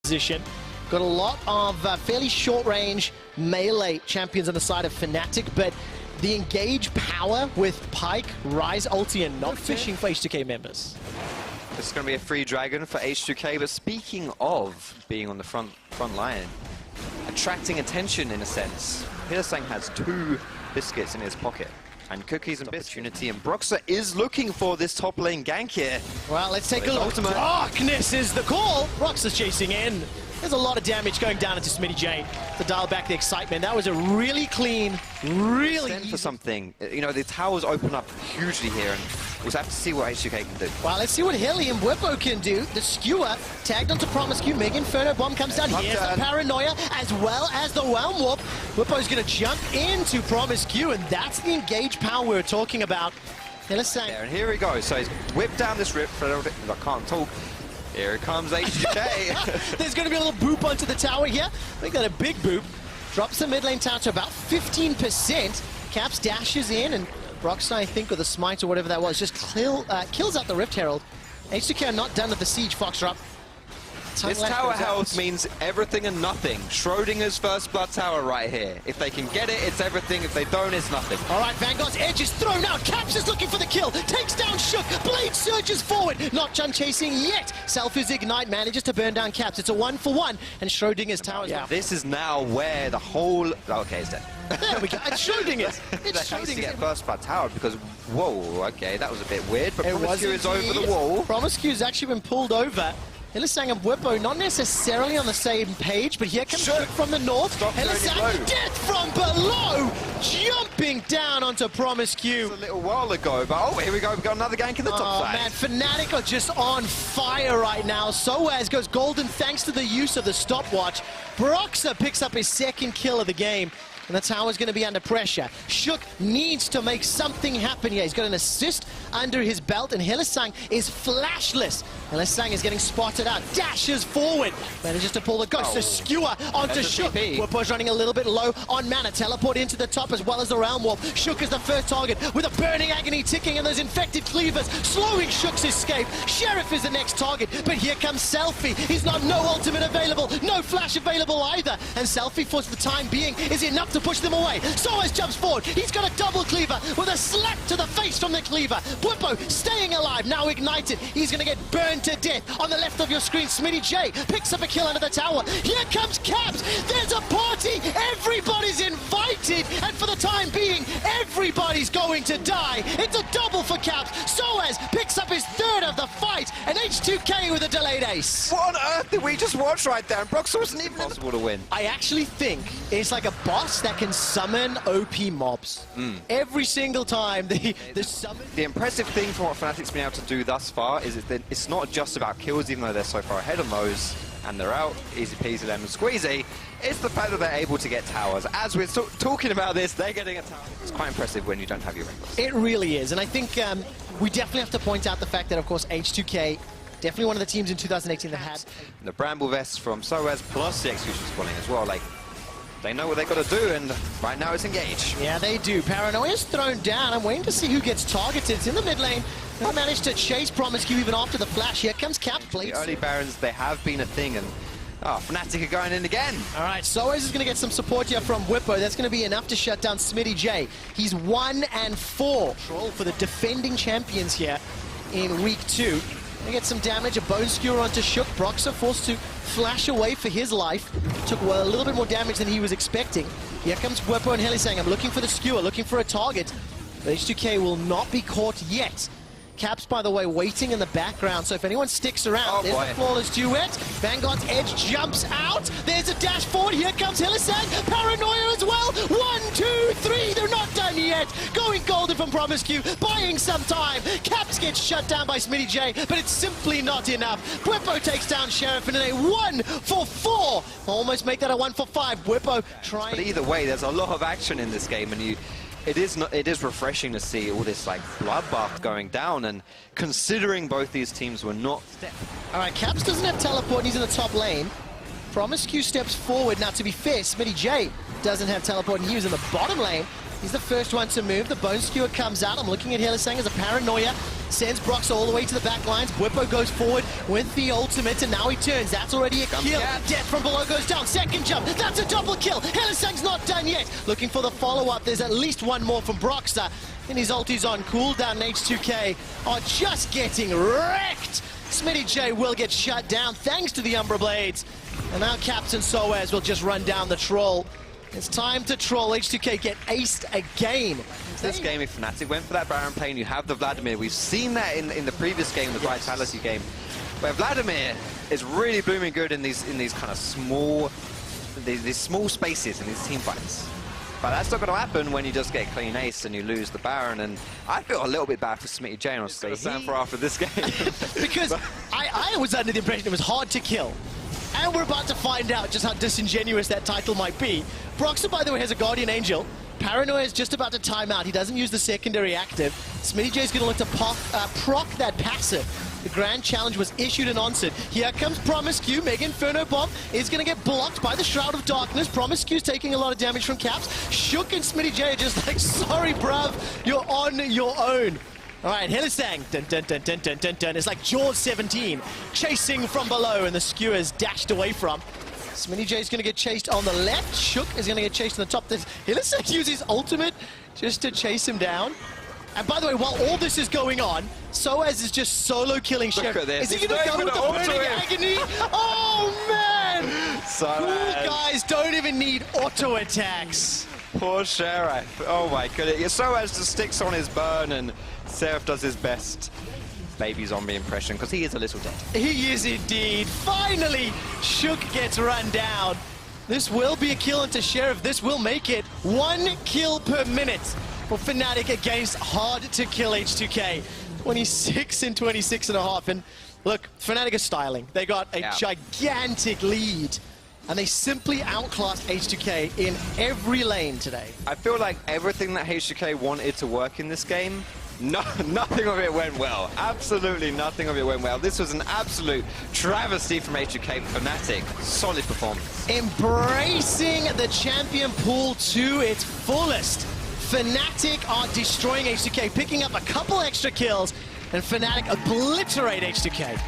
position. Got a lot of fairly short-range melee champions on the side of Fnatic, but the engage power with Pyke, Ryze, ulti, and not fishing for H2K members. This is going to be a free dragon for H2K, but speaking of being on the front line, attracting attention in a sense, Hillsang has 2 biscuits in his pocket. And cookies and opportunity, and Broxah is looking for this top lane gank here. Well, let's take a look. Ultimate. Darkness is the call. Broxah's chasing in. There's a lot of damage going down into SmittyJ to dial back the excitement. That was a really clean, really easy for something. You know, the towers open up hugely here, and we'll have to see what H2K can do. Well, let's see what Hilly and Bwipo can do. The skewer tagged onto Promiscu. Mega Inferno bomb comes down. Here's the Paranoia as well as the Whelm Warp. Bwipo's going to jump into Promiscu, and that's the engage power we were talking about. Hillsang. And here he goes. So he's whipped down this rip for a little bit. I can't talk. Here comes H2K. There's going to be a little boop onto the tower here. I think that a big boop. Drops the mid lane tower to about 15%. Caps dashes in, and Broxah, I think, with a smite or whatever that was, just kills out the Rift Herald. H2K are not done with the siege. Fox drop. This tower health means everything and nothing. Schrodinger's first blood tower right here. If they can get it, it's everything. If they don't, it's nothing. All right, Vanguard's edge is thrown out. Caps is looking for the kill. Takes down Shook. Blade surges forward. Not Chun chasing yet. Selfie's Ignite manages to burn down Caps. It's a 1-for-1, and Schrodinger's tower is now. This is now where the whole... Okay, it's dead. There we go. It's Schrodinger's. It's Schrodinger's. To get first blood tower because, whoa, okay, that was a bit weird, but Promiscu is over the wall. Promiscu's actually been pulled over. Hillsang and Bwipo not necessarily on the same page, but here comes Shook from the north. Hillsang, death from below, jumping down onto Promiscu. A little while ago, but oh, here we go. We've got another gank in the top side. Man, Fnatic are just on fire right now. Soaz goes golden thanks to the use of the stopwatch. Broxah picks up his 2nd kill of the game. And the tower's going to be under pressure. Shook needs to make something happen here. He's got an assist under his belt, and Hillsang is flashless. Hillsang is getting spotted out. Dashes forward. Manages to pull the ghost. The skewer onto Shook. Bwipo's running a little bit low on mana. Teleport into the top as well as the Realm Warp. Shook is the first target with a burning agony ticking, and those infected cleavers slowing Shook's escape. Sheriff is the next target, but here comes Selfie. He's not no ultimate available, no flash available either. And Selfie, for the time being, is enough to push them away. Soaz jumps forward. He's got a double cleaver with a slap to the face from the cleaver. Bwipo staying alive, now ignited. He's going to get burned to death. On the left of your screen, SmittyJ picks up a kill under the tower. Here comes Caps. There's a party. Everybody's invited. And for the time being, everybody's going to die. It's a double for Caps. Soaz picks up his 3rd of the fight. And H2K with a delayed ace. What on earth did we just watch right there? And Broxah wasn't even possible to win. I actually think it's like a boss that can summon OP mobs. Every single time they summon. The impressive thing from what Fnatic's been able to do thus far is that it's not just about kills, even though they're so far ahead on those, and they're out, easy peasy lemon squeezy. It's the fact that they're able to get towers. As we're talking about this, they're getting a tower. It's quite impressive when you don't have your ringers. It really is, and I think we definitely have to point out the fact that, of course, H2K, definitely one of the teams in 2018 that had the Bramble Vests from Soaz plus the Execution Spawning as well. Like, they know what they got to do, and right now it's engaged. Yeah, they do. Paranoia's thrown down. I'm waiting to see who gets targeted. It's in the mid lane. They managed to chase Promiscu even after the flash. Here comes Cap. The early Barons, they have been a thing, and Fnatic are going in again. All right, Soaz is going to get some support here from Bwipo. That's going to be enough to shut down SmittyJ. He's 1-4 for the defending champions here in week 2. They get some damage, a bone skewer onto Shook. Broxah forced to flash away for his life. Took a little bit more damage than he was expecting. Here comes Bwipo and Hillsang. I'm looking for the skewer, looking for a target. But H2K will not be caught yet. Caps, by the way, waiting in the background, so if anyone sticks around, there's the flawless duet. Vanguard's edge jumps out. There's a dash forward. Here comes Hillsang. Paranoia as well. 1, 2, 3. They're not done yet. Going golden from Promiscu, buying some time. Caps gets shut down by SmittyJ, but it's simply not enough. Bwipo takes down Sheriff in a 1-for-4. Almost make that a 1-for-5. Bwipo trying. But either way, there's a lot of action in this game, and it is refreshing to see all this like bloodbath going down, and considering both these teams were not. All right, Caps doesn't have teleport, and he's in the top lane. Promiscu steps forward. Now, to be fair, SmittyJ doesn't have teleport, and he was in the bottom lane. He's the first one to move. The Bone Skewer comes out. I'm looking at Hylissang as a paranoia. Sends Brox all the way to the back lines. Bwipo goes forward with the ultimate, and now he turns. That's already a kill. Death from below goes down. Second jump. That's a double kill. Hylissang's not done yet. Looking for the follow-up. There's at least one more from Broxer. And his ulti's on cooldown. H2K are just getting wrecked. Smitty J will get shut down thanks to the Umbra Blades. And now Captain Soaz will just run down the troll. It's time to troll. H2K get aced again. This game, if Fnatic went for that Baron play, and you have the Vladimir. We've seen that in the previous game, the Vitality game, where Vladimir is really booming good in these kind of small, these small spaces in these team fights. But that's not going to happen when you just get a clean ace and you lose the Baron. And I feel a little bit bad for Smitty J, honestly. For after this game. Because I was under the impression it was hard to kill. And we're about to find out just how disingenuous that title might be. Broxer, by the way, has a Guardian Angel. Paranoia is just about to time out. He doesn't use the secondary active. Smitty J is going to look to proc that passive. The Grand Challenge was issued and answered. Here comes Promiscu. Mega Inferno Bomb is going to get blocked by the Shroud of Darkness. Promiscu's taking a lot of damage from Caps. Shook and Smitty J are just like, sorry, bruv, you're on your own. All right, Hylissang, dun dun dun dun dun dun dun. It's like Jaws 17, chasing from below, and the Skewer's dashed away from. Smitty J is going to get chased on the left. Shook is going to get chased on the top. Hylissang uses ultimate just to chase him down. And by the way, while all this is going on, Soaz is just solo killing Sheriff. Is he going to go with the burning agony? Oh, man! Cool guys don't even need auto attacks. Poor Sheriff. Oh my goodness. Soaz just sticks on his burn, and Seraph does his best baby zombie impression, because he is a little dead. He is indeed. Finally, Shook gets run down. This will be a kill into Sheriff. This will make it 1 kill per minute for Fnatic against hard-to-kill H2K. 26 and 26.5. And look, Fnatic is styling. They got a gigantic lead. And they simply outclassed H2K in every lane today. I feel like everything that H2K wanted to work in this game, nothing of it went well. Absolutely nothing of it went well. This was an absolute travesty from H2K. Fnatic, solid performance. Embracing the champion pool to its fullest. Fnatic are destroying H2K, picking up a couple extra kills, and Fnatic obliterate H2K.